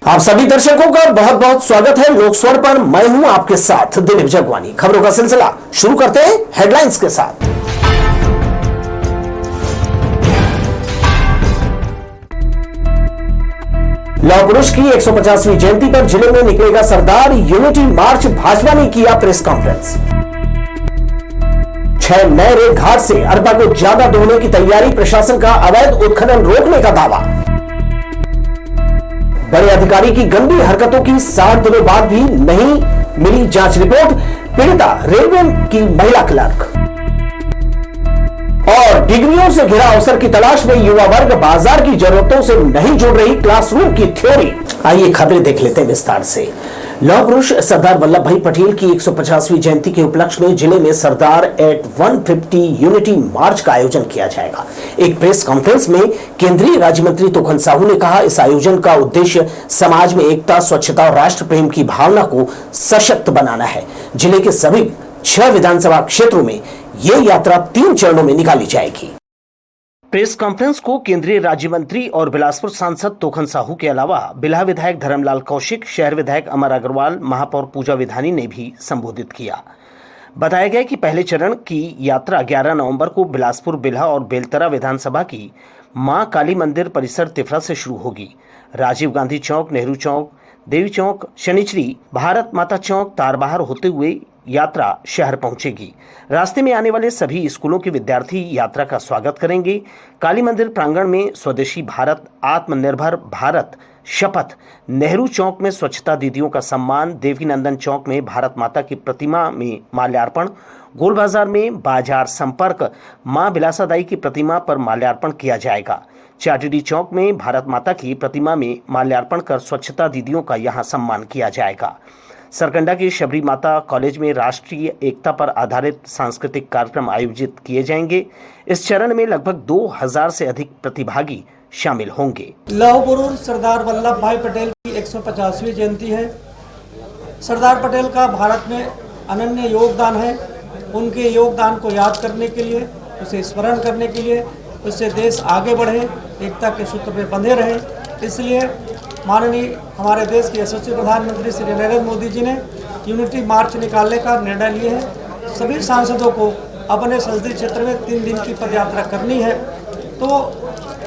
आप सभी दर्शकों का बहुत बहुत स्वागत है लोकस्वर पर। मैं हूं आपके साथ दिलीप जगवानी। खबरों का सिलसिला शुरू करते हैं हेडलाइंस के साथ। लौह पुरुष की 150वीं जयंती पर जिले में निकलेगा सरदार यूनिटी मार्च। भाजपा ने किया प्रेस कॉन्फ्रेंस। 6 नए रेत घाट से अरबा को ज्यादा ढोने की तैयारी। प्रशासन का अवैध उत्खनन रोकने का दावा। बड़े अधिकारी की गंदी हरकतों की 60 दिनों बाद भी नहीं मिली जांच रिपोर्ट। पीड़िता रेलवे की महिला क्लर्क। और डिग्रियों से घिरा अवसर की तलाश में युवा वर्ग बाजार की जरूरतों से नहीं जुड़ रही क्लासरूम की थ्योरी। आइए खबरें देख लेते हैं विस्तार से। लौह पुरुष सरदार वल्लभ भाई पटेल की 150वीं जयंती के उपलक्ष्य में जिले में सरदार एट 150 यूनिटी मार्च का आयोजन किया जाएगा। एक प्रेस कॉन्फ्रेंस में केंद्रीय राज्य मंत्री तोखन साहू ने कहा, इस आयोजन का उद्देश्य समाज में एकता, स्वच्छता और राष्ट्र प्रेम की भावना को सशक्त बनाना है। जिले के सभी 6 विधानसभा क्षेत्रों में यह यात्रा 3 चरणों में निकाली जाएगी। प्रेस कॉन्फ्रेंस को केंद्रीय राज्य मंत्री और बिलासपुर सांसद तोखन साहू के अलावा बिल्हा विधायक धर्मलाल कौशिक, शहर विधायक अमर अग्रवाल, महापौर पूजा विधानी ने भी संबोधित किया। बताया गया कि पहले चरण की यात्रा 11 नवंबर को बिलासपुर, बिल्हा और बेलतरा विधानसभा की मां काली मंदिर परिसर तिफरा से शुरू होगी। राजीव गांधी चौक, नेहरू चौक, देवी चौक, शनिचरी, भारत माता चौक, तारबहार होते हुए यात्रा शहर पहुंचेगी। रास्ते में आने वाले सभी स्कूलों के विद्यार्थी यात्रा का स्वागत करेंगे। काली मंदिर प्रांगण में स्वदेशी भारत, आत्मनिर्भर भारत शपथ, नेहरू चौक में स्वच्छता दीदियों का सम्मान, देवीनंदन चौक में भारत माता की प्रतिमा में माल्यार्पण, गोल बाजार में बाजार संपर्क, मां बिलासादाई की प्रतिमा पर माल्यार्पण किया जाएगा। चाटीडी चौक में भारत माता की प्रतिमा में माल्यार्पण कर स्वच्छता दीदियों का यहां सम्मान किया जाएगा। सरकंडा के शबरी माता कॉलेज में राष्ट्रीय एकता पर आधारित सांस्कृतिक कार्यक्रम आयोजित किए जाएंगे। इस चरण में लगभग 2000 से अधिक प्रतिभागी शामिल होंगे। लौह पुरुष सरदार वल्लभ भाई पटेल की 150वीं जयंती है। सरदार पटेल का भारत में अनन्य योगदान है। उनके योगदान को याद करने के लिए, उसे स्मरण करने के लिए, उससे देश आगे बढ़े, एकता के सूत्र में बंधे रहे। इसलिए माननीय हमारे देश के यशस्वी प्रधानमंत्री श्री नरेंद्र मोदी जी ने यूनिटी मार्च निकालने का निर्णय लिए है। सभी सांसदों को अपने संसदीय क्षेत्र में 3 दिन की पदयात्रा करनी है। तो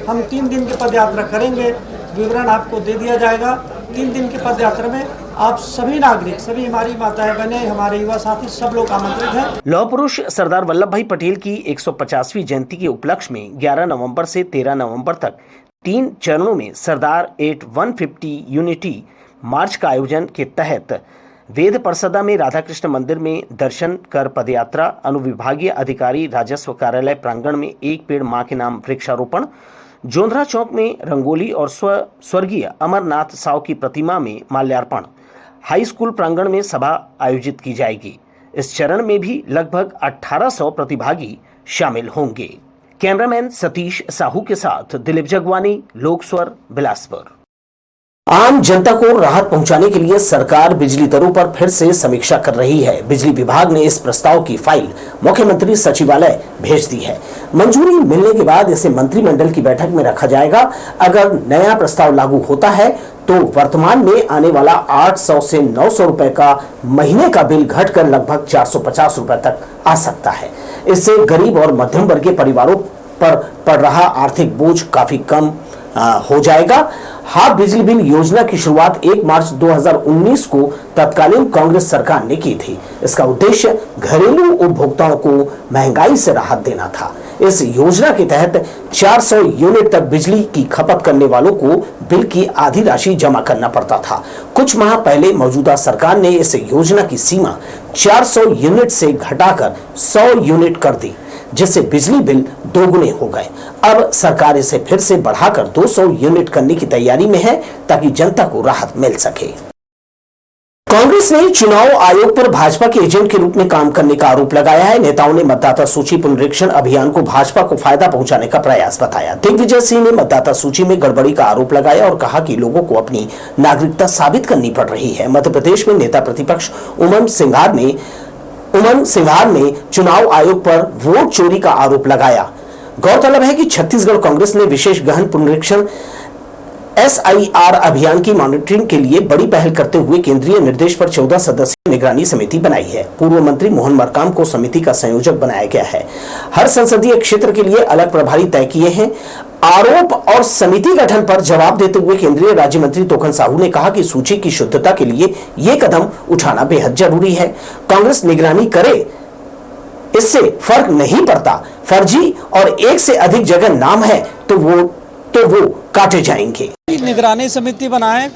हम 3 दिन की पदयात्रा करेंगे, विवरण आपको दे दिया जाएगा। 3 दिन की पदयात्रा में आप सभी नागरिक, सभी हमारी माताएं बहनें, हमारे युवा साथी सब लोग आमंत्रित हैं। लौह पुरुष सरदार वल्लभ भाई पटेल की 150वीं जयंती के उपलक्ष्य में 11 नवंबर से 13 नवंबर तक 3 चरणों में सरदार एट 150 यूनिटी मार्च का आयोजन के तहत वेद परसदा में राधाकृष्ण मंदिर में दर्शन कर पदयात्रा, अनुविभागीय अधिकारी राजस्व कार्यालय प्रांगण में एक पेड़ मां के नाम वृक्षारोपण, जोंधरा चौक में रंगोली और स्वर्गीय अमरनाथ साव की प्रतिमा में माल्यार्पण, हाई स्कूल प्रांगण में सभा आयोजित की जाएगी। इस चरण में भी लगभग 1800 प्रतिभागी शामिल होंगे। कैमरामैन सतीश साहू के साथ दिलीप जगवानी, लोकस्वर, बिलासपुर। आम जनता को राहत पहुंचाने के लिए सरकार बिजली दरों पर फिर से समीक्षा कर रही है। बिजली विभाग ने इस प्रस्ताव की फाइल मुख्यमंत्री सचिवालय भेज दी है। मंजूरी मिलने के बाद इसे मंत्रिमंडल की बैठक में रखा जाएगा। अगर नया प्रस्ताव लागू होता है तो वर्तमान में आने वाला 800 से 900 रुपए का महीने का बिल घटकर लगभग 450 रुपए तक आ सकता है। इससे गरीब और मध्यम वर्गीय परिवारों पर पड़ रहा आर्थिक बोझ काफी कम हो जाएगा। हाफ बिजली बिल योजना की शुरुआत 1 मार्च 2019 को तत्कालीन कांग्रेस सरकार ने की थी। इसका उद्देश्य घरेलू उपभोक्ताओं को महंगाई से राहत देना था। इस योजना के तहत 400 यूनिट तक बिजली की खपत करने वालों को बिल की आधी राशि जमा करना पड़ता था। कुछ माह पहले मौजूदा सरकार ने इस योजना की सीमा 400 यूनिट से घटाकर 100 यूनिट कर दी, जिससे बिजली बिल दोगुने हो गए। अब सरकार इसे फिर से बढ़ाकर 200 यूनिट करने की तैयारी में है ताकि जनता को राहत मिल सके। कांग्रेस ने चुनाव आयोग पर भाजपा के एजेंट के रूप में काम करने का आरोप लगाया है। नेताओं ने मतदाता सूची पुनरीक्षण अभियान को भाजपा को फायदा पहुंचाने का प्रयास बताया। दिग्विजय सिंह ने मतदाता सूची में गड़बड़ी का आरोप लगाया और कहा कि लोगों को अपनी नागरिकता साबित करनी पड़ रही है। मध्य प्रदेश में नेता प्रतिपक्ष उमंग सिंघार ने चुनाव आयोग पर वोट चोरी का आरोप लगाया। गौरतलब है कि छत्तीसगढ़ कांग्रेस ने विशेष गहन पुनरीक्षण SIR अभियान की मॉनिटरिंग के लिए बड़ी पहल करते हुए केंद्रीय निर्देश पर 14 सदस्यीय निगरानी समिति बनाई है। पूर्व मंत्री मोहन मरकाम को समिति का संयोजक बनाया गया है। हर संसदीय क्षेत्र के लिए अलग प्रभारी तय किए हैं। आरोप और समिति गठन पर जवाब देते हुए केंद्रीय राज्य मंत्री तोखन साहू ने कहा कि सूची की शुद्धता के लिए यह कदम उठाना बेहद जरूरी है। कांग्रेस निगरानी करे, इससे फर्क नहीं पड़ता। फर्जी और एक से अधिक जगह नाम है तो वो काटे जाएंगे। निगरानी समिति बनाए,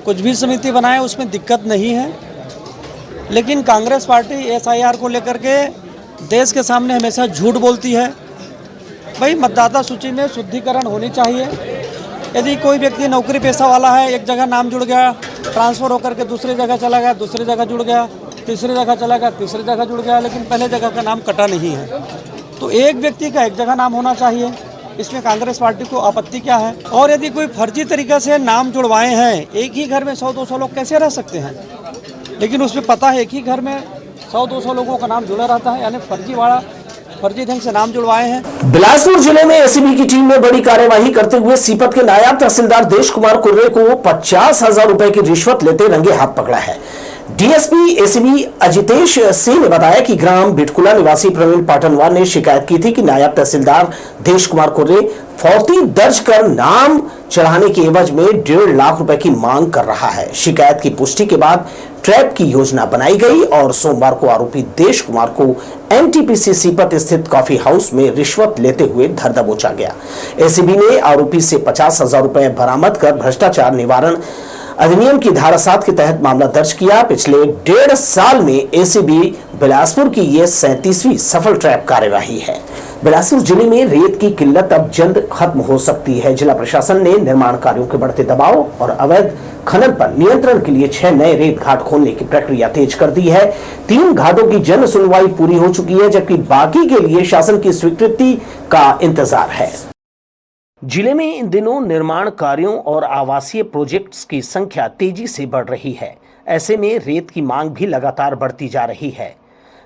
कुछ भी समिति बनाए, उसमें दिक्कत नहीं है, लेकिन कांग्रेस पार्टी SIR को लेकर के देश के सामने हमेशा झूठ बोलती है। भाई, मतदाता सूची में शुद्धिकरण होनी चाहिए। यदि कोई व्यक्ति नौकरी पेशा वाला है, एक जगह नाम जुड़ गया, ट्रांसफर होकर के दूसरी जगह चला गया, दूसरी जगह जुड़ गया, तीसरी जगह चला गया, तीसरी जगह जुड़ गया, लेकिन पहले जगह का नाम कटा नहीं है, तो एक व्यक्ति का एक जगह नाम होना चाहिए। इसमें कांग्रेस पार्टी को आपत्ति क्या है? और यदि कोई फर्जी तरीके से नाम जुड़वाए हैं, एक ही घर में 100-200 लोग कैसे रह सकते हैं? लेकिन उसमें पता है एक ही घर में 100-200 लोगों का नाम जुड़ा रहता है, यानी फर्जी ढंग से नाम जुड़वाए हैं। बिलासपुर जिले में एसीबी की टीम ने बड़ी कार्यवाही करते हुए सीपत के नायब तहसीलदार देश कुमार कुर्रे को 50,000 रुपए की रिश्वत लेते रंगे हाथ पकड़ा है। डीएसपी एसीबी अजितेश सिंह ने बताया कि ग्राम बिटकुला निवासी प्रवीण पाटनवार ने शिकायत की थी कि नायब तहसीलदार देश कुमार कुर्रे फौर्ती दर्ज कर नाम चढ़ाने के एवज में 1.5 लाख रुपए की मांग कर रहा है। शिकायत की पुष्टि के बाद ट्रैप की योजना बनाई गई और सोमवार को आरोपी देश कुमार को एनटीपीसी सीपत स्थित कॉफी हाउस में रिश्वत लेते हुए धर दबोचा गया। एसीबी ने आरोपी से 50,000 रुपए बरामद कर भ्रष्टाचार निवारण अधिनियम की धारा 7 के तहत मामला दर्ज किया। पिछले 1.5 साल में एसीबी बिलासपुर की यह 37वीं सफल ट्रैप कार्यवाही है। बिलासपुर जिले में रेत की किल्लत अब जल्द खत्म हो सकती है। जिला प्रशासन ने निर्माण कार्यों के बढ़ते दबाव और अवैध खनन पर नियंत्रण के लिए 6 नए रेत घाट खोलने की प्रक्रिया तेज कर दी है। 3 घाटों की जन सुनवाई पूरी हो चुकी है, जबकि बाकी के लिए शासन की स्वीकृति का इंतजार है। जिले में इन दिनों निर्माण कार्यों और आवासीय प्रोजेक्ट्स की संख्या तेजी से बढ़ रही है। ऐसे में रेत की मांग भी लगातार बढ़ती जा रही है।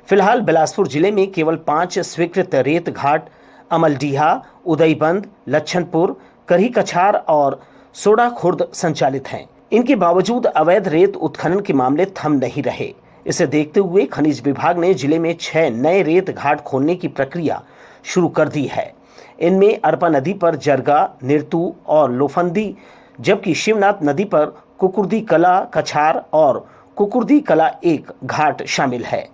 फिलहाल बिलासपुर जिले में केवल 5 स्वीकृत रेत घाट अमलडीहा, उदयबंद, लच्छनपुर, करही कछार और सोडा खुर्द संचालित हैं। इनके बावजूद अवैध रेत उत्खनन के मामले थम नहीं रहे। इसे देखते हुए खनिज विभाग ने जिले में 6 नए रेत घाट खोलने की प्रक्रिया शुरू कर दी है। इनमें अरपा नदी पर जरगा, निरतू और लोफंदी, जबकि शिवनाथ नदी पर कुकुर्दी कला कछार और कुकुर्दी कला 1 घाट शामिल है।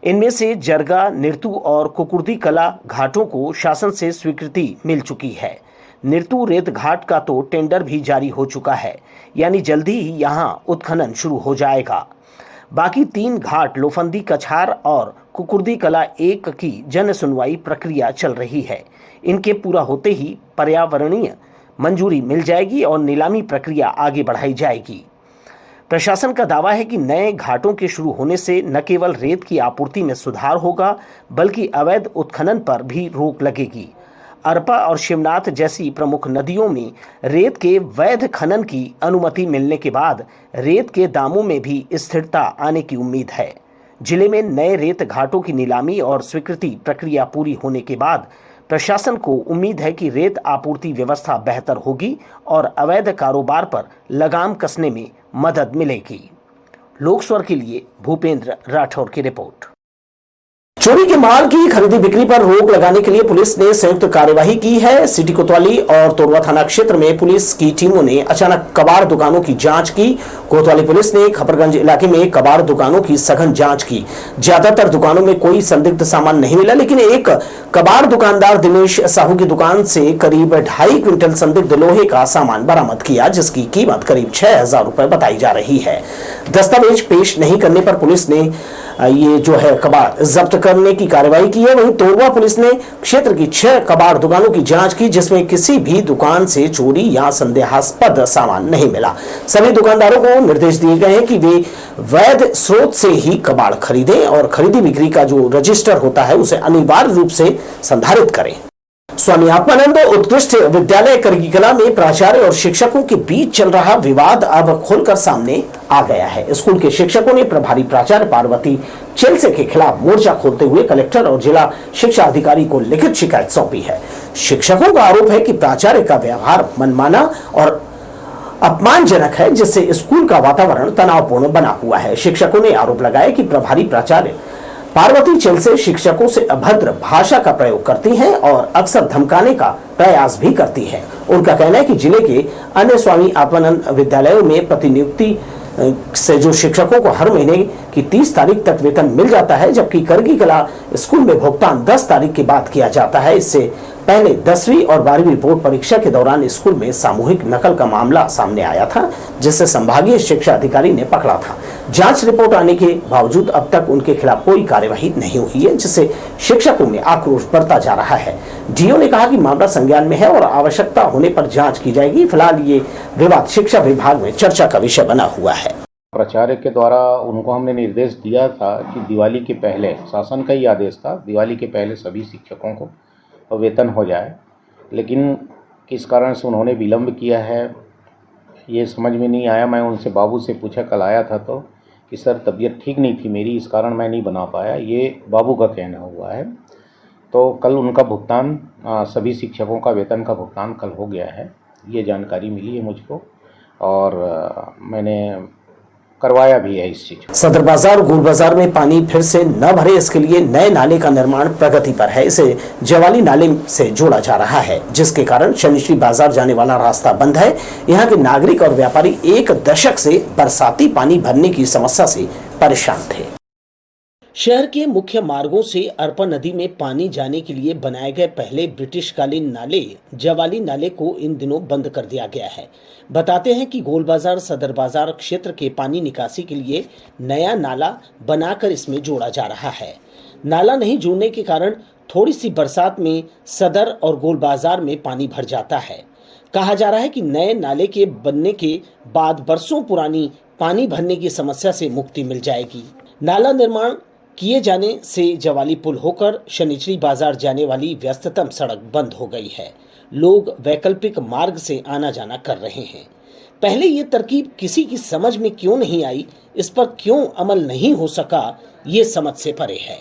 इनमें से जरगा, निरतू और कुकुर्दी कला घाटों को शासन से स्वीकृति मिल चुकी है। निरतू रेत घाट का तो टेंडर भी जारी हो चुका है, यानी जल्दी ही यहां उत्खनन शुरू हो जाएगा। बाकी 3 घाट लोफंदी कछार और कुकुर्दी कला 1 की जन सुनवाई प्रक्रिया चल रही है। इनके पूरा होते ही पर्यावरणीय मंजूरी मिल जाएगी और नीलामी प्रक्रिया आगे बढ़ाई जाएगी। प्रशासन का दावा है कि नए घाटों के शुरू होने से न केवल रेत की आपूर्ति में सुधार होगा, बल्कि अवैध उत्खनन पर भी रोक लगेगी। अरपा और शिवनाथ जैसी प्रमुख नदियों में रेत के वैध खनन की अनुमति मिलने के बाद रेत के दामों में भी स्थिरता आने की उम्मीद है। जिले में नए रेत घाटों की नीलामी और स्वीकृति प्रक्रिया पूरी होने के बाद प्रशासन को उम्मीद है कि रेत आपूर्ति व्यवस्था बेहतर होगी और अवैध कारोबार पर लगाम कसने में मदद मिलेगी। लोकस्वर के लिए भूपेंद्र राठौर की रिपोर्ट। चोरी के माल की खरीदी बिक्री पर रोक लगाने के लिए पुलिस ने संयुक्त कार्यवाही की है। सिटी कोतवाली और तोरवा थाना क्षेत्र में पुलिस की टीमों ने अचानक कबाड़ दुकानों की जांच की। कोतवाली पुलिस ने खपरगंज इलाके में कबाड़ दुकानों की सघन जांच की। ज्यादातर दुकानों में कोई संदिग्ध सामान नहीं मिला, लेकिन एक कबाड़ दुकानदार दिनेश साहू की दुकान से करीब 2.5 क्विंटल संदिग्ध लोहे का सामान बरामद किया, जिसकी कीमत करीब 6,000 रुपए बताई जा रही है। दस्तावेज पेश नहीं करने पर पुलिस ने ये जो है कबाड़ जब्त करने की कार्रवाई की है। वहीं तोरवा पुलिस ने क्षेत्र की 6 कबाड़ दुकानों की जांच की, जिसमें किसी भी दुकान से चोरी या संदेहास्पद सामान नहीं मिला। सभी दुकानदारों को निर्देश दिए गए हैं कि वे वैध स्रोत से ही कबाड़ खरीदें और खरीदी बिक्री का जो रजिस्टर होता है उसे अनिवार्य रूप से संधारित करें। स्वामी आत्मानंद उत्कृष्ट विद्यालय करगीकला में प्राचार्य और शिक्षकों के बीच चल रहा विवाद अब खुलकर सामने आ गया है। स्कूल के शिक्षकों ने प्रभारी प्राचार्य पार्वती चेलसे के खिलाफ मोर्चा खोलते हुए कलेक्टर और जिला शिक्षा अधिकारी को लिखित शिकायत सौंपी है। शिक्षकों का आरोप है कि प्राचार्य का व्यवहार मनमाना और अपमानजनक है, जिससे स्कूल का वातावरण तनावपूर्ण बना हुआ है। शिक्षकों ने आरोप लगाया कि प्रभारी प्राचार्य पार्वती चंद से शिक्षकों से अभद्र भाषा का प्रयोग करती हैं और अक्सर धमकाने का प्रयास भी करती है। उनका कहना है कि जिले के अन्य स्वामी आत्मानंद विद्यालयों में प्रतिनियुक्ति से जो शिक्षकों को हर महीने की 30 तारीख तक वेतन मिल जाता है, जबकि करगी कला स्कूल में भुगतान 10 तारीख के बाद किया जाता है। इससे पहले 10वीं और 12वीं बोर्ड परीक्षा के दौरान स्कूल में सामूहिक नकल का मामला सामने आया था, जिसे संभागीय शिक्षा अधिकारी ने पकड़ा था। जांच रिपोर्ट आने के बावजूद अब तक उनके खिलाफ कोई कार्यवाही नहीं हुई है, जिससे शिक्षकों में आक्रोश बढ़ता जा रहा है। डीओ ने कहा कि मामला संज्ञान में है और आवश्यकता होने पर जांच की जाएगी। फिलहाल ये विवाद शिक्षा विभाग में चर्चा का विषय बना हुआ है। प्राचार्य के द्वारा उनको हमने निर्देश दिया था कि दिवाली के पहले, शासन का ही आदेश था, दिवाली के पहले सभी शिक्षकों को वेतन हो जाए, लेकिन किस कारण से उन्होंने विलम्ब किया है ये समझ में नहीं आया। मैं उनसे बाबू से पूछा, कल आया था तो, कि सर तबीयत ठीक नहीं थी मेरी, इस कारण मैं नहीं बना पाया, ये बाबू का कहना हुआ है। तो कल उनका भुगतान, सभी शिक्षकों का वेतन का भुगतान कल हो गया है, ये जानकारी मिली है मुझको और मैंने करवाया भी है इस चीज। सदर बाजार और गोल बाजार में पानी फिर से न भरे, इसके लिए नए नाले का निर्माण प्रगति पर है। इसे जवाली नाले से जोड़ा जा रहा है, जिसके कारण शनिश्री बाजार जाने वाला रास्ता बंद है। यहाँ के नागरिक और व्यापारी एक दशक से बरसाती पानी भरने की समस्या से परेशान थे। शहर के मुख्य मार्गों से अरपा नदी में पानी जाने के लिए बनाए गए पहले ब्रिटिशकालीन नाले जवाली नाले को इन दिनों बंद कर दिया गया है। बताते हैं कि गोल बाजार सदर बाजार क्षेत्र के पानी निकासी के लिए नया नाला बनाकर इसमें जोड़ा जा रहा है। नाला नहीं जोड़ने के कारण थोड़ी सी बरसात में सदर और गोल बाजार में पानी भर जाता है। कहा जा रहा है कि नए नाले के बनने के बाद बरसों पुरानी पानी भरने की समस्या से मुक्ति मिल जाएगी। नाला निर्माण किए जाने से जवाली पुल होकर शनिश्री बाजार जाने वाली व्यस्ततम सड़क बंद हो गई है। लोग वैकल्पिक मार्ग से आना जाना कर रहे हैं। पहले ये तरकीब किसी की समझ में क्यों नहीं आई, इस पर क्यों अमल नहीं हो सका, ये समझ से परे है।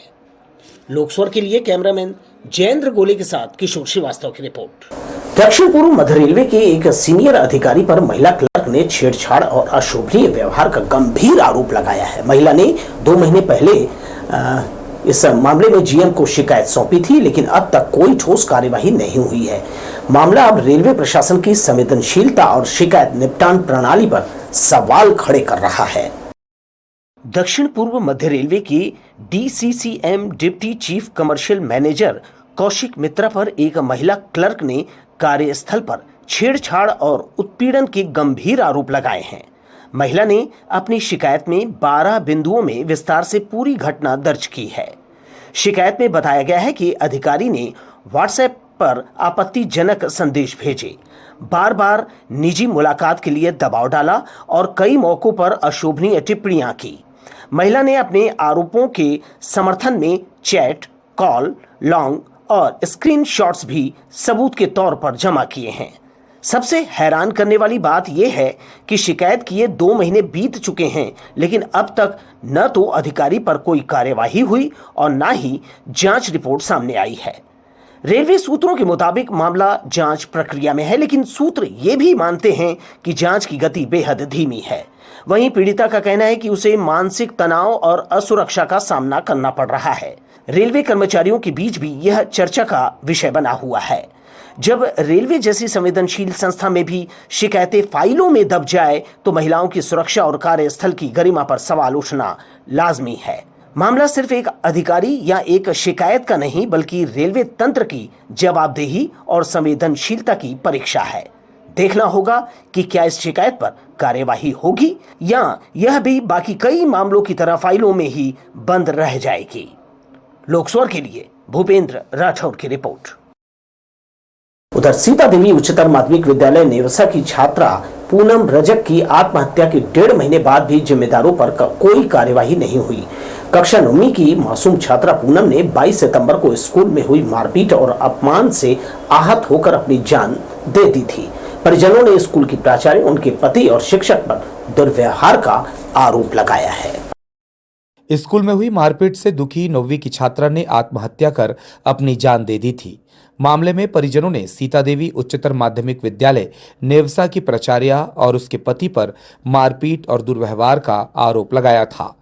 लोकस्वर के लिए कैमरामैन जयेंद्र गोले के साथ किशोर श्रीवास्तव की रिपोर्ट। दक्षिण पूर्व मध्य रेलवे के एक सीनियर अधिकारी पर महिला क्लर्क ने छेड़छाड़ और अशोभनीय व्यवहार का गंभीर आरोप लगाया है। महिला ने 2 महीने पहले इस मामले में जीएम को शिकायत सौंपी थी, लेकिन अब तक कोई ठोस कार्यवाही नहीं हुई है। मामला अब रेलवे प्रशासन की संवेदनशीलता और शिकायत निपटान प्रणाली पर सवाल खड़े कर रहा है। दक्षिण पूर्व मध्य रेलवे की DCCM deputy chief commercial manager Kaushik Mitra पर एक महिला क्लर्क ने कार्यस्थल पर छेड़छाड़ और उत्पीड़न के गंभीर आरोप लगाए हैं। महिला ने अपनी शिकायत में 12 बिंदुओं में विस्तार से पूरी घटना दर्ज की है। शिकायत में बताया गया है कि अधिकारी ने व्हाट्सएप पर आपत्तिजनक संदेश भेजे, बार बार निजी मुलाकात के लिए दबाव डाला और कई मौकों पर अशोभनीय टिप्पणियां की। महिला ने अपने आरोपों के समर्थन में चैट, कॉल, लॉन्ग और स्क्रीनशॉट्स भी सबूत के तौर पर जमा किए हैं। सबसे हैरान करने वाली बात यह है कि शिकायत किए 2 महीने बीत चुके हैं, लेकिन अब तक न तो अधिकारी पर कोई कार्यवाही हुई और न ही जांच रिपोर्ट सामने आई है। रेलवे सूत्रों के मुताबिक मामला जांच प्रक्रिया में है, लेकिन सूत्र ये भी मानते हैं कि जांच की गति बेहद धीमी है। वहीं पीड़िता का कहना है कि उसे मानसिक तनाव और असुरक्षा का सामना करना पड़ रहा है। रेलवे कर्मचारियों के बीच भी यह चर्चा का विषय बना हुआ है। जब रेलवे जैसी संवेदनशील संस्था में भी शिकायतें फाइलों में दब जाए तो महिलाओं की सुरक्षा और कार्यस्थल की गरिमा पर सवाल उठना लाजमी है। मामला सिर्फ एक अधिकारी या एक शिकायत का नहीं, बल्कि रेलवे तंत्र की जवाबदेही और संवेदनशीलता की परीक्षा है। देखना होगा कि क्या इस शिकायत पर कार्यवाही होगी या यह भी बाकी कई मामलों की तरह फाइलों में ही बंद रह जाएगी। लोकस्वर के लिए भूपेंद्र राठौड़ की रिपोर्ट। उधर सीता देवी उच्चतर माध्यमिक विद्यालय नेवसा की छात्रा पूनम रजक की आत्महत्या के 1.5 महीने बाद भी जिम्मेदारों पर कोई कार्यवाही नहीं हुई। कक्षा 9वीं की मासूम छात्रा पूनम ने 22 सितंबर को स्कूल में हुई मारपीट और अपमान से आहत होकर अपनी जान दे दी थी। परिजनों ने स्कूल की प्राचार्य, उनके पति और शिक्षक पर दुर्व्यवहार का आरोप लगाया है। स्कूल में हुई मारपीट से दुखी 9वीं की छात्रा ने आत्महत्या कर अपनी जान दे दी थी। मामले में परिजनों ने सीता देवी उच्चतर माध्यमिक विद्यालय नेवसा की प्राचार्य और उसके पति पर मारपीट और दुर्व्यवहार का आरोप लगाया था।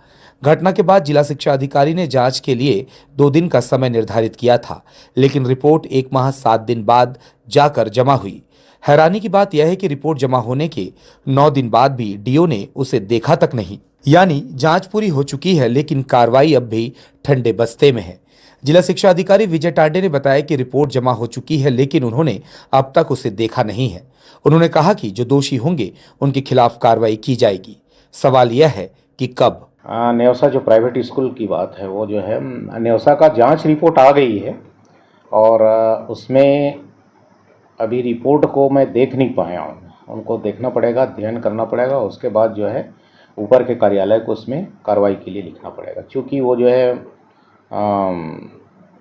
घटना के बाद जिला शिक्षा अधिकारी ने जांच के लिए 2 दिन का समय निर्धारित किया था, लेकिन रिपोर्ट 1 माह 7 दिन बाद जाकर जमा हुई। हैरानी की बात यह है कि रिपोर्ट जमा होने के 9 दिन बाद भी डीओ ने उसे देखा तक नहीं। यानी जांच पूरी हो चुकी है, लेकिन कार्रवाई अब भी ठंडे बस्ते में है। जिला शिक्षा अधिकारी विजय टांडे ने बताया कि रिपोर्ट जमा हो चुकी है, लेकिन उन्होंने अब तक उसे देखा नहीं है। उन्होंने कहा कि जो दोषी होंगे उनके खिलाफ कार्रवाई की जाएगी। सवाल यह है कि कब। नेवसा जो प्राइवेट स्कूल की बात है, वो जो है नेवसा का जांच रिपोर्ट आ गई है और उसमें अभी रिपोर्ट को मैं देख नहीं पाया हूँ। उनको देखना पड़ेगा, अध्ययन करना पड़ेगा, उसके बाद जो है ऊपर के कार्यालय को उसमें कार्रवाई के लिए लिखना पड़ेगा, क्योंकि वो जो है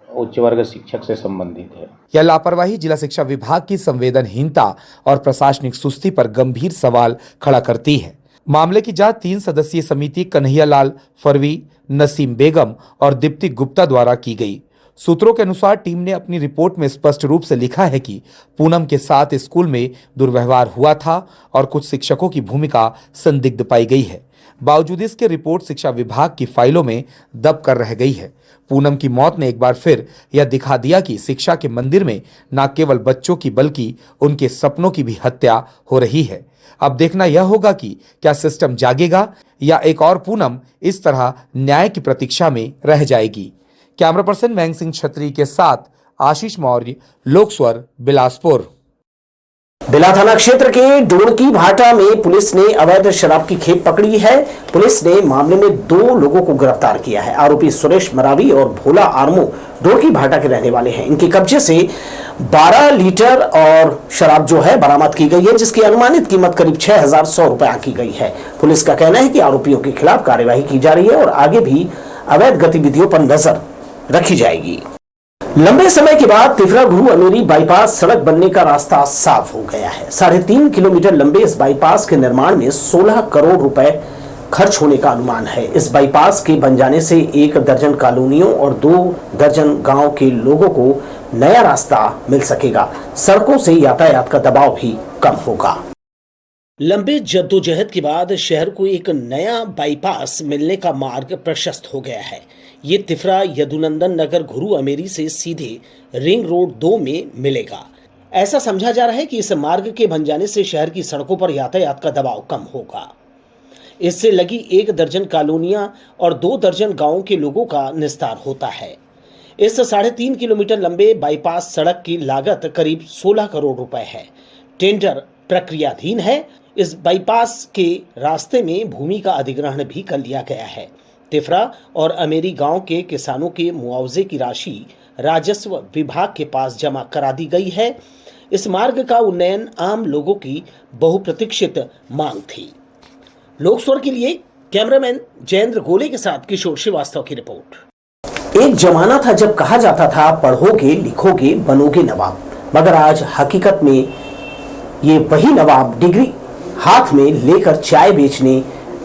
उच्च वर्ग शिक्षक से संबंधित है। यह लापरवाही जिला शिक्षा विभाग की संवेदनहीनता और प्रशासनिक सुस्ती पर गंभीर सवाल खड़ा करती है। मामले की जांच 3 सदस्यीय समिति कन्हैयालाल फरवी, नसीम बेगम और दीप्ति गुप्ता द्वारा की गई। सूत्रों के अनुसार टीम ने अपनी रिपोर्ट में स्पष्ट रूप से लिखा है कि पूनम के साथ स्कूल में दुर्व्यवहार हुआ था और कुछ शिक्षकों की भूमिका संदिग्ध पाई गई है। बावजूद इसके रिपोर्ट शिक्षा विभाग की फाइलों में दब कर रह गई है। पूनम की मौत ने एक बार फिर यह दिखा दिया कि शिक्षा के मंदिर में न केवल बच्चों की बल्कि उनके सपनों की भी हत्या हो रही है। अब देखना यह होगा कि क्या सिस्टम जागेगा या एक और पूनम इस तरह न्याय की प्रतीक्षा में रह जाएगी। कैमरा पर्सन मैंग सिंह छत्री के साथ आशीष मौर्य, लोक स्वर, बिलासपुर। बिला थाना क्षेत्र के डोड़की भाटा में पुलिस ने अवैध शराब की खेप पकड़ी है। पुलिस ने मामले में 2 लोगों को गिरफ्तार किया है। आरोपी सुरेश मरावी और भोला आर्मो डोड़की भाटा के रहने वाले हैं। इनके कब्जे से 12 लीटर और शराब जो है बरामद की गई है, जिसकी अनुमानित कीमत करीब 6100 रुपए की गई है। पुलिस का कहना है कि आरोपियों के खिलाफ कार्यवाही की जा रही है और आगे भी अवैध गतिविधियों पर नजर रखी जाएगी। लंबे समय के बाद तिफरा गुरु अमेरी बाईपास सड़क बनने का रास्ता साफ हो गया है। 3.5 किलोमीटर लंबे इस बाईपास के निर्माण में 16 करोड़ रुपए खर्च होने का अनुमान है। इस बाईपास के बन जाने से 1 दर्जन कॉलोनियों और 2 दर्जन गांव के लोगों को नया रास्ता मिल सकेगा। सड़कों से यातायात का दबाव भी कम होगा। लंबे जद्दोजहद के बाद शहर को एक नया बाईपास मिलने का मार्ग प्रशस्त हो गया है। ये तिफरा यदुनंदन नगर गुरु अमेरी से सीधे रिंग रोड 2 में मिलेगा। ऐसा समझा जा रहा है कि इस मार्ग के बन जाने से शहर की सड़कों पर यातायात का दबाव कम होगा। इससे लगी 1 दर्जन कॉलोनियां और 2 दर्जन गांवों के लोगों का निस्तार होता है। इस 3.5 किलोमीटर लंबे बाईपास सड़क की लागत करीब 16 करोड़ रुपए है। टेंडर प्रक्रियाधीन है। इस बाईपास के रास्ते में भूमि का अधिग्रहण भी कर लिया गया है। तिफरा और अमेरी गांव के किसानों के मुआवजे की राशि राजस्व विभाग के पास जमा करा दी गई है। इस मार्ग का उन्नयन आम लोगों की बहुप्रतीक्षित मांग थी। लोक स्वर के लिए कैमरामैन जयेंद्र गोले के साथ किशोर श्रीवास्तव की रिपोर्ट। एक जमाना था जब कहा जाता था पढ़ोगे लिखोगे बनोगे नवाब, मगर आज हकीकत में ये वही नवाब डिग्री हाथ में लेकर चाय बेचने,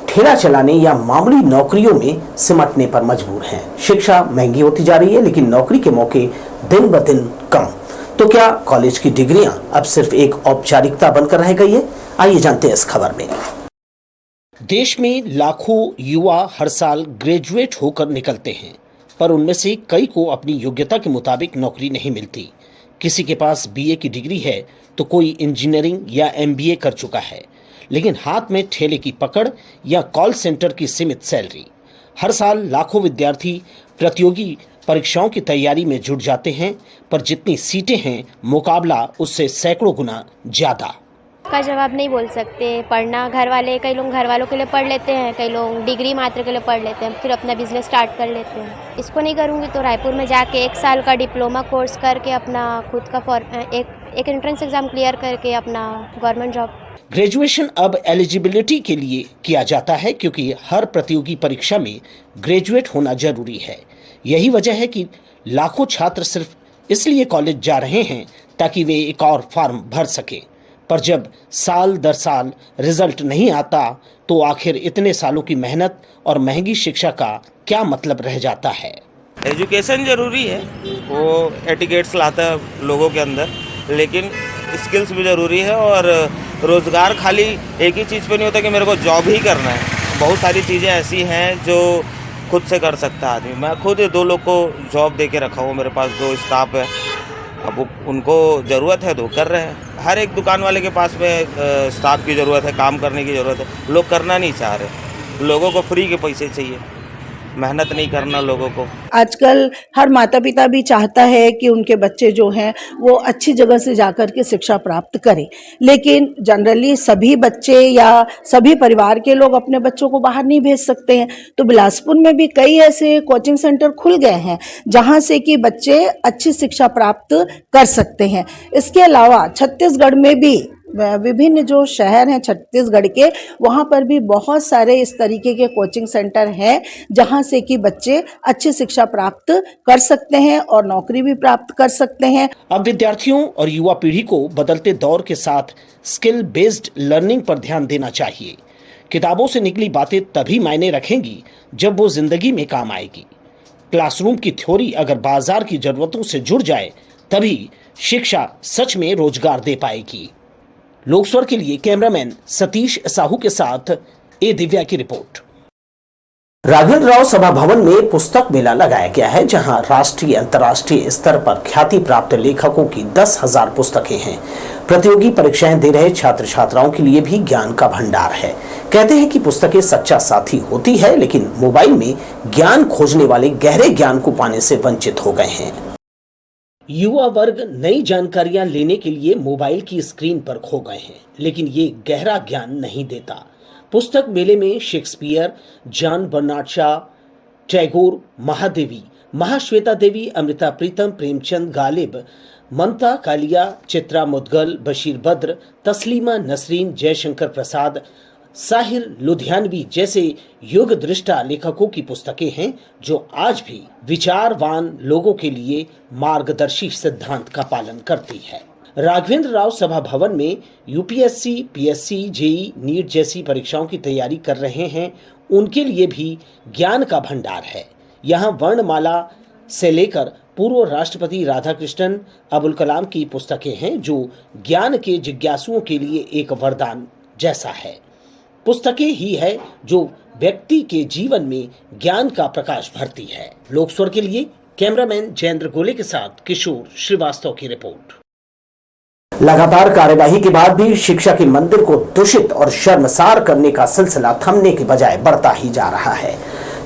ठेला चलाने या मामूली नौकरियों में सिमटने पर मजबूर हैं। शिक्षा महंगी होती जा रही है, लेकिन नौकरी के मौके दिन ब दिन कम। तो क्या कॉलेज की डिग्रियां अब सिर्फ एक औपचारिकता बनकर रह गई है? आइए जानते हैं इस खबर में। देश में लाखों युवा हर साल ग्रेजुएट होकर निकलते हैं, पर उनमें से कई को अपनी योग्यता के मुताबिक नौकरी नहीं मिलती। किसी के पास बीए की डिग्री है तो कोई इंजीनियरिंग या एमबीए कर चुका है, लेकिन हाथ में ठेले की पकड़ या कॉल सेंटर की सीमित सैलरी। हर साल लाखों विद्यार्थी प्रतियोगी परीक्षाओं की तैयारी में जुट जाते हैं, पर जितनी सीटें हैं मुकाबला उससे सैकड़ों गुना ज़्यादा। का जवाब नहीं बोल सकते। पढ़ना घर वाले, कई लोग घर वालों के लिए पढ़ लेते हैं, कई लोग डिग्री मात्र के लिए पढ़ लेते हैं, फिर अपना बिजनेस स्टार्ट कर लेते हैं। इसको नहीं करूँगी तो रायपुर में जाके 1 साल का डिप्लोमा कोर्स करके अपना खुद का एक एंट्रेंस एग्ज़ाम क्लियर करके अपना गवर्नमेंट जॉब। ग्रेजुएशन अब एलिजिबिलिटी के लिए किया जाता है, क्योंकि हर प्रतियोगी परीक्षा में ग्रेजुएट होना जरूरी है। यही वजह है कि लाखों छात्र सिर्फ इसलिए कॉलेज जा रहे हैं ताकि वे एक और फॉर्म भर सके। पर जब साल दर साल रिजल्ट नहीं आता तो आखिर इतने सालों की मेहनत और महंगी शिक्षा का क्या मतलब रह जाता है। एजुकेशन ज़रूरी है, वो एटिकेट्स लाता है लोगों के अंदर, लेकिन स्किल्स भी ज़रूरी है। और रोज़गार खाली एक ही चीज़ पे नहीं होता कि मेरे को जॉब ही करना है, बहुत सारी चीज़ें ऐसी हैं जो खुद से कर सकता है आदमी। मैं खुद 2 लोग को जॉब दे के रखा हूँ, मेरे पास 2 स्टाफ है। अब उनको ज़रूरत है तो कर रहे हैं। हर एक दुकान वाले के पास में स्टाफ की ज़रूरत है, काम करने की ज़रूरत है। लोग करना नहीं चाह रहे, लोगों को फ्री के पैसे चाहिए, मेहनत नहीं करना लोगों को। आजकल हर माता पिता भी चाहता है कि उनके बच्चे जो हैं वो अच्छी जगह से जाकर के शिक्षा प्राप्त करें, लेकिन जनरली सभी बच्चे या सभी परिवार के लोग अपने बच्चों को बाहर नहीं भेज सकते हैं। तो बिलासपुर में भी कई ऐसे कोचिंग सेंटर खुल गए हैं जहां से कि बच्चे अच्छी शिक्षा प्राप्त कर सकते हैं। इसके अलावा छत्तीसगढ़ में भी विभिन्न जो शहर हैं छत्तीसगढ़ के, वहां पर भी बहुत सारे इस तरीके के कोचिंग सेंटर हैं जहां से कि बच्चे अच्छी शिक्षा प्राप्त कर सकते हैं और नौकरी भी प्राप्त कर सकते हैं। अब विद्यार्थियों और युवा पीढ़ी को बदलते दौर के साथ स्किल बेस्ड लर्निंग पर ध्यान देना चाहिए। किताबों से निकली बातें तभी मायने रखेंगी जब वो जिंदगी में काम आएगी। क्लासरूम की थ्योरी अगर बाजार की जरूरतों से जुड़ जाए तभी शिक्षा सच में रोजगार दे पाएगी। लोकस्वर के लिए कैमरामैन सतीश साहू के साथ ए दिव्या की रिपोर्ट। राघवेंद्र राव सभा भवन में पुस्तक मेला लगाया गया है, जहां राष्ट्रीय अंतर्राष्ट्रीय स्तर पर ख्याति प्राप्त लेखकों की 10,000 पुस्तकें हैं। प्रतियोगी परीक्षाएं दे रहे छात्र छात्राओं के लिए भी ज्ञान का भंडार है। कहते हैं कि पुस्तकें सच्चा साथी होती है, लेकिन मोबाइल में ज्ञान खोजने वाले गहरे ज्ञान को पाने से वंचित हो गए हैं। युवा वर्ग नई जानकारियां लेने के लिए मोबाइल की स्क्रीन पर खो गए हैं, लेकिन ये गहरा ज्ञान नहीं देता। पुस्तक मेले में Shakespeare, John Bernard Shaw, Tagore, Mahadevi, Mahasweta Devi, Amrita Pritam, Premchand Ghalib, Mamta Kalia, Chitra Mudgal, Bashir Badr, Taslima Nasrin, Jaishankar Prasad, Sahir Ludhianvi जैसे युग दृष्टा लेखकों की पुस्तकें हैं जो आज भी विचारवान लोगों के लिए मार्गदर्शी सिद्धांत का पालन करती है। राघवेंद्र राव सभा भवन में यूपीएससी, पीएससी, जेई, नीट जैसी परीक्षाओं की तैयारी कर रहे हैं, उनके लिए भी ज्ञान का भंडार है। यहाँ वर्णमाला से लेकर पूर्व राष्ट्रपति राधाकृष्णन, अबुल कलाम की पुस्तकें हैं जो ज्ञान के जिज्ञासुओं के लिए एक वरदान जैसा है। पुस्तकें ही है जो व्यक्ति के जीवन में ज्ञान का प्रकाश भरती है। लोकस्वर के लिए कैमरामैन जयेंद्र गोले के साथ किशोर श्रीवास्तव की रिपोर्ट। लगातार कार्यवाही के बाद भी शिक्षा के मंदिर को दूषित और शर्मसार करने का सिलसिला थमने के बजाय बढ़ता ही जा रहा है।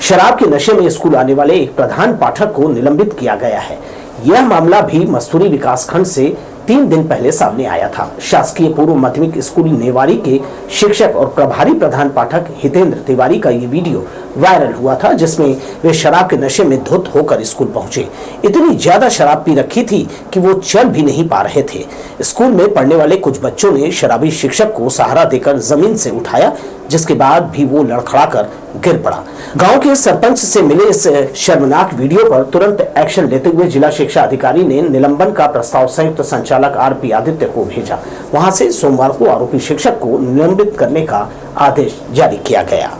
शराब के नशे में स्कूल आने वाले एक प्रधान पाठक को निलंबित किया गया है। यह मामला भी मस्तूरी विकासखंड से 3 दिन पहले सामने आया था। शासकीय पूर्व माध्यमिक स्कूल नेवारी के शिक्षक और प्रभारी प्रधान पाठक हितेंद्र तिवारी का ये वीडियो वायरल हुआ था, जिसमें वे शराब के नशे में धुत होकर स्कूल पहुंचे। इतनी ज्यादा शराब पी रखी थी कि वो चल भी नहीं पा रहे थे। स्कूल में पढ़ने वाले कुछ बच्चों ने शराबी शिक्षक को सहारा देकर जमीन से उठाया, जिसके बाद भी वो लड़खड़ाकर गिर पड़ा। गांव के सरपंच से मिले इस शर्मनाक वीडियो पर तुरंत एक्शन लेते हुए जिला शिक्षा अधिकारी ने निलंबन का प्रस्ताव संयुक्त संचालक आरपी आदित्य को भेजा। वहां से सोमवार को आरोपी शिक्षक को निलंबित करने का आदेश जारी किया गया।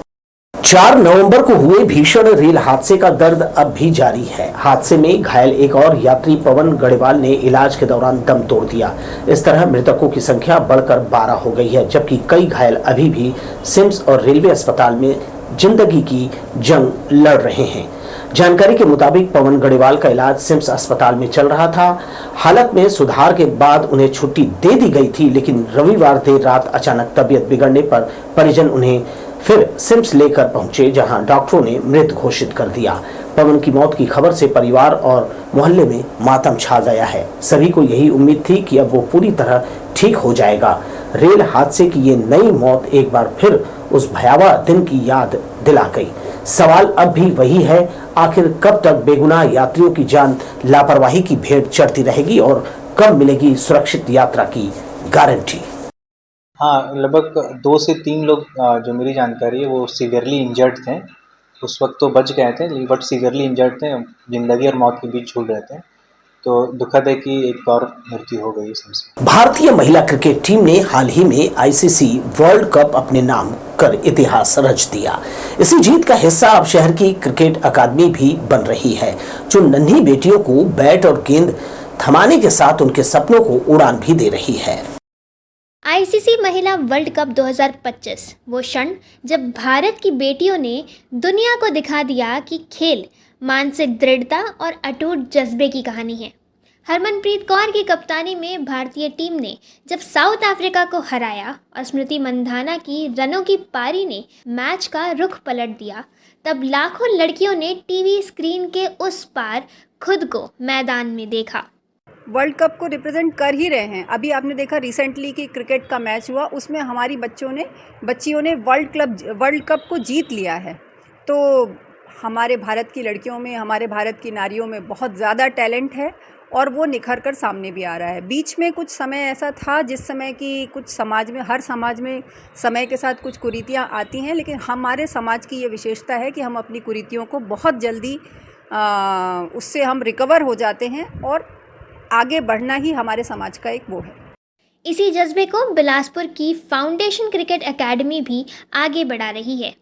4 नवंबर को हुए भीषण रेल हादसे का दर्द अब भी जारी है। हादसे में घायल एक और यात्री पवन गढ़वाल ने इलाज के दौरान दम तोड़ दिया। इस तरह मृतकों की संख्या बढ़कर 12 हो गई है, जबकि कई घायल अभी भी सिम्स और रेलवे अस्पताल में जिंदगी की जंग लड़ रहे हैं। जानकारी के मुताबिक पवन गढ़वाल का इलाज सिम्स अस्पताल में चल रहा था। हालत में सुधार के बाद उन्हें छुट्टी दे दी गई थी, लेकिन रविवार देर रात अचानक तबीयत बिगड़ने पर परिजन उन्हें फिर सिम्स लेकर पहुंचे, जहां डॉक्टरों ने मृत घोषित कर दिया। पवन की मौत की खबर से परिवार और मोहल्ले में मातम छा गया है। सभी को यही उम्मीद थी कि अब वो पूरी तरह ठीक हो जाएगा। रेल हादसे की ये नई मौत एक बार फिर उस भयावह दिन की याद दिला गई। सवाल अब भी वही है, आखिर कब तक बेगुनाह यात्रियों की जान लापरवाही की भेंट चढ़ती रहेगी और कब मिलेगी सुरक्षित यात्रा की गारंटी? हाँ, लगभग 2 से 3 लोग जो मेरी जानकारी है वो सीवियरली इंजर्ड थे। उस वक्त तो बच गए थे, बट सीवियरली इंजर्ड थे, जिंदगी और मौत के बीच झूल रहे थे। तो दुखद है कि एक और मृत्यु हो गई इसमें। भारतीय महिला क्रिकेट टीम ने हाल ही में आईसीसी वर्ल्ड कप अपने नाम कर इतिहास रच दिया। इसी जीत का हिस्सा अब शहर की क्रिकेट अकादमी भी बन रही है। जो नन्ही बेटियों को बैट और गेंद थमाने के साथ उनके सपनों को उड़ान भी दे रही है। आईसीसी महिला वर्ल्ड कप 2025 वो क्षण जब भारत की बेटियों ने दुनिया को दिखा दिया कि खेल मानसिक दृढ़ता और अटूट जज्बे की कहानी है। हरमनप्रीत कौर की कप्तानी में भारतीय टीम ने जब साउथ अफ्रीका को हराया और स्मृति मंधाना की रनों की पारी ने मैच का रुख पलट दिया, तब लाखों लड़कियों ने टीवी स्क्रीन के उस पार खुद को मैदान में देखा। वर्ल्ड कप को रिप्रेजेंट कर ही रहे हैं। अभी आपने देखा रिसेंटली कि क्रिकेट का मैच हुआ, उसमें हमारी बच्चियों ने वर्ल्ड कप को जीत लिया है। तो हमारे भारत की लड़कियों में, हमारे भारत की नारियों में बहुत ज़्यादा टैलेंट है और वो निखर कर सामने भी आ रहा है। बीच में कुछ समय ऐसा था जिस समय कि कुछ समाज में, हर समाज में समय के साथ कुछ कुरीतियाँ आती हैं, लेकिन हमारे समाज की ये विशेषता है कि हम अपनी कुरीतियों को बहुत जल्दी उससे हम रिकवर हो जाते हैं और आगे बढ़ना ही हमारे समाज का एक वो है। इसी जज्बे को बिलासपुर की फाउंडेशन क्रिकेट एकेडमी भी आगे बढ़ा रही है।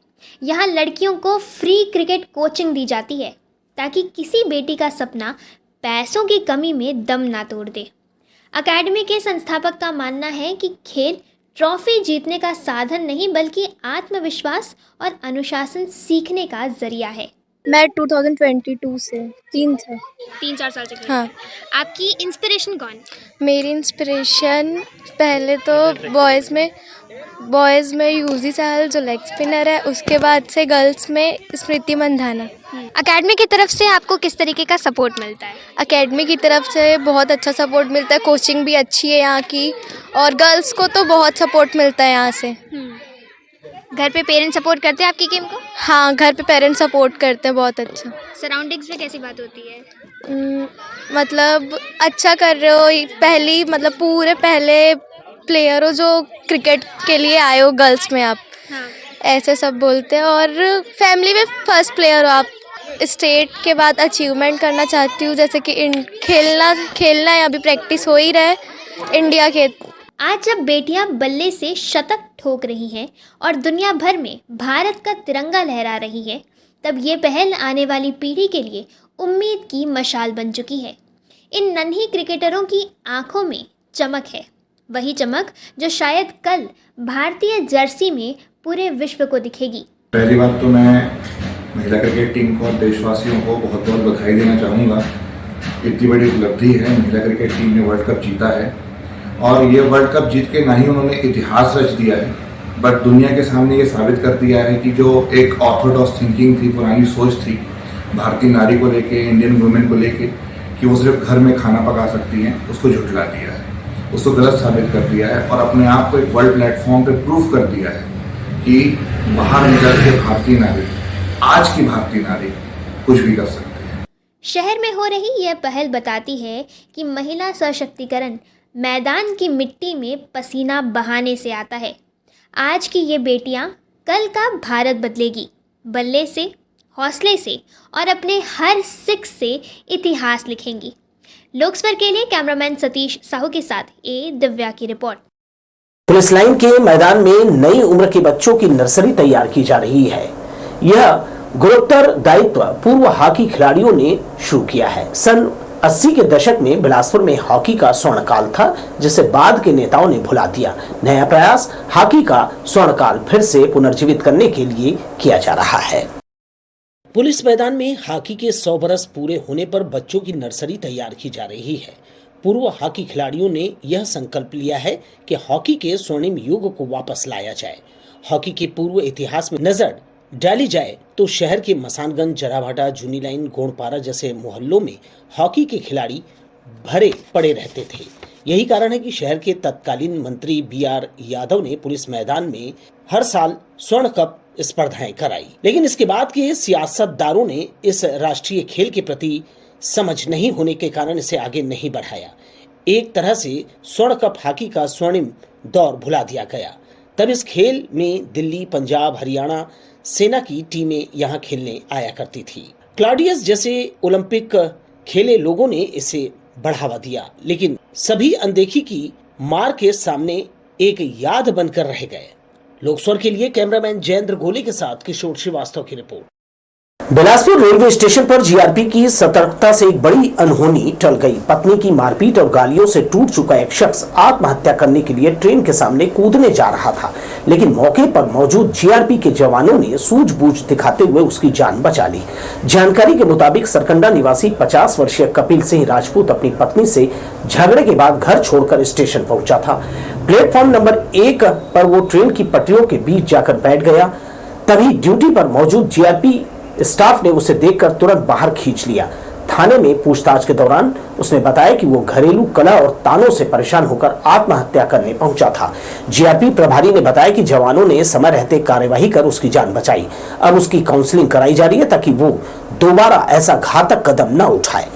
यहाँ लड़कियों को फ्री क्रिकेट कोचिंग दी जाती है ताकि किसी बेटी का सपना पैसों की कमी में दम ना तोड़ दे। एकेडमी के संस्थापक का मानना है कि खेल ट्रॉफी जीतने का साधन नहीं बल्कि आत्मविश्वास और अनुशासन सीखने का जरिया है। मैं 2022 से 3-4 साल से। हाँ। आपकी इंस्पिरेशन कौन? मेरी इंस्पिरेशन पहले तो बॉयज़ में यूजी सहल जो लेग स्पिनर है, उसके बाद से गर्ल्स में स्मृति मंधाना। एकेडमी की तरफ से आपको किस तरीके का सपोर्ट मिलता है? एकेडमी की तरफ से बहुत अच्छा सपोर्ट मिलता है, कोचिंग भी अच्छी है यहाँ की और गर्ल्स को तो बहुत सपोर्ट मिलता है यहाँ से। घर पे पेरेंट्स सपोर्ट करते हैं आपकी गेम को? हाँ, घर पे पेरेंट्स सपोर्ट करते हैं बहुत अच्छा। सराउंडिंग्स में कैसी बात होती है? मतलब अच्छा कर रहे हो, पूरे पहले प्लेयर हो जो क्रिकेट के लिए आए हो गर्ल्स में आप। हाँ। ऐसे सब बोलते हैं और फैमिली में फर्स्ट प्लेयर हो आप। स्टेट के बाद अचीवमेंट करना चाहती हूँ, जैसे कि खेलना है, अभी प्रैक्टिस हो ही रहा है इंडिया के। आज जब बेटियां बल्ले से शतक ठोक रही हैं और दुनिया भर में भारत का तिरंगा लहरा रही है, तब ये पहल आने वाली पीढ़ी के लिए उम्मीद की मशाल बन चुकी है। इन नन्ही क्रिकेटरों की आंखों में चमक है, वही चमक जो शायद कल भारतीय जर्सी में पूरे विश्व को दिखेगी। पहली बात तो मैं महिला क्रिकेट टीम को और देशवासियों को बहुत बहुत बधाई देना चाहूँगा। इतनी बड़ी उपलब्धि है, महिला क्रिकेट टीम ने वर्ल्ड कप जीता है और ये वर्ल्ड कप जीत के ना ही उन्होंने इतिहास रच दिया है, बट दुनिया के सामने ये साबित कर दिया है कि जो एक ऑर्थोडॉक्स थिंकिंग थी, पुरानी सोच थी भारतीय नारी को लेके, इंडियन वुमेन को लेके कि वो सिर्फ घर में खाना पका सकती हैं, उसको झुठला दिया है, उसको गलत साबित कर दिया है और अपने आप को एक वर्ल्ड प्लेटफॉर्म पे प्रूव कर दिया है कि बाहर निकल के भारतीय नारी, आज की भारतीय नारी कुछ भी कर सकती है। शहर में हो रही यह पहल बताती है कि महिला सशक्तिकरण मैदान की मिट्टी में पसीना बहाने से आता है। आज की ये बेटियां कल का भारत बदलेगी, बल्ले से, हौसले से और अपने हर सिक्स से इतिहास लिखेंगी। लोकस्वर के लिए कैमरामैन सतीश साहू के साथ दिव्या की रिपोर्ट। पुलिस लाइन के मैदान में नई उम्र के बच्चों की नर्सरी तैयार की जा रही है। यह गुरुतर दायित्व पूर्व हॉकी खिलाड़ियों ने शुरू किया है। सन 80 के दशक में बिलासपुर में हॉकी का स्वर्णकाल था, जिसे बाद के नेताओं ने भुला दिया। नया प्रयास हॉकी का स्वर्णकाल फिर से पुनर्जीवित करने के लिए किया जा रहा है। पुलिस मैदान में हॉकी के 100 बरस पूरे होने पर बच्चों की नर्सरी तैयार की जा रही है। पूर्व हॉकी खिलाड़ियों ने यह संकल्प लिया है कि हॉकी के स्वर्णिम युग को वापस लाया जाए। हॉकी के पूर्व इतिहास में नजर डाली जाए तो शहर के मसानगंज, जराभाटा, जूनी लाइन, गोंडपारा जैसे मोहल्लों में हॉकी के खिलाड़ी भरे पड़े रहते थे। यही कारण है कि शहर के तत्कालीन मंत्री BR यादव ने पुलिस मैदान में हर साल स्वर्ण कप स्पर्धाएं कराई, लेकिन इसके बाद के सियासतदारों ने इस राष्ट्रीय खेल के प्रति समझ नहीं होने के कारण इसे आगे नहीं बढ़ाया। एक तरह से स्वर्ण कप हॉकी का स्वर्णिम दौर भुला दिया गया। तब इस खेल में दिल्ली, पंजाब, हरियाणा सेना की टीमें यहाँ खेलने आया करती थी। क्लॉडियस जैसे ओलंपिक खेले लोगों ने इसे बढ़ावा दिया, लेकिन सभी अनदेखी की मार के सामने एक याद बनकर रह गए। लोकस्वर के लिए कैमरामैन जयेंद्र गोले के साथ किशोर श्रीवास्तव की रिपोर्ट। बिलासपुर रेलवे स्टेशन पर जीआरपी की सतर्कता से एक बड़ी अनहोनी टल गई। पत्नी की मारपीट और गालियों से टूट चुका एक शख्स आत्महत्या करने के लिए ट्रेन के सामने कूदने जा रहा था, लेकिन मौके पर मौजूद जीआरपी के जवानों ने सूझबूझ दिखाते हुए उसकी जान बचा ली। जानकारी के मुताबिक सरकंडा निवासी 50 वर्षीय कपिल सिंह राजपूत अपनी पत्नी से झगड़े के बाद घर छोड़कर स्टेशन पहुंचा था। प्लेटफॉर्म नंबर 1 पर वो ट्रेन की पटरियों के बीच जाकर बैठ गया। तभी ड्यूटी पर मौजूद जीआरपी स्टाफ ने उसे देखकर तुरंत बाहर खींच लिया। थाने में पूछताछ के दौरान उसने बताया कि वो घरेलू कलह और तानों से परेशान होकर आत्महत्या करने पहुंचा था। जीआरपी प्रभारी ने बताया कि जवानों ने समय रहते कार्यवाही कर उसकी जान बचाई। अब उसकी काउंसलिंग कराई जा रही है ताकि वो दोबारा ऐसा घातक कदम न उठाए।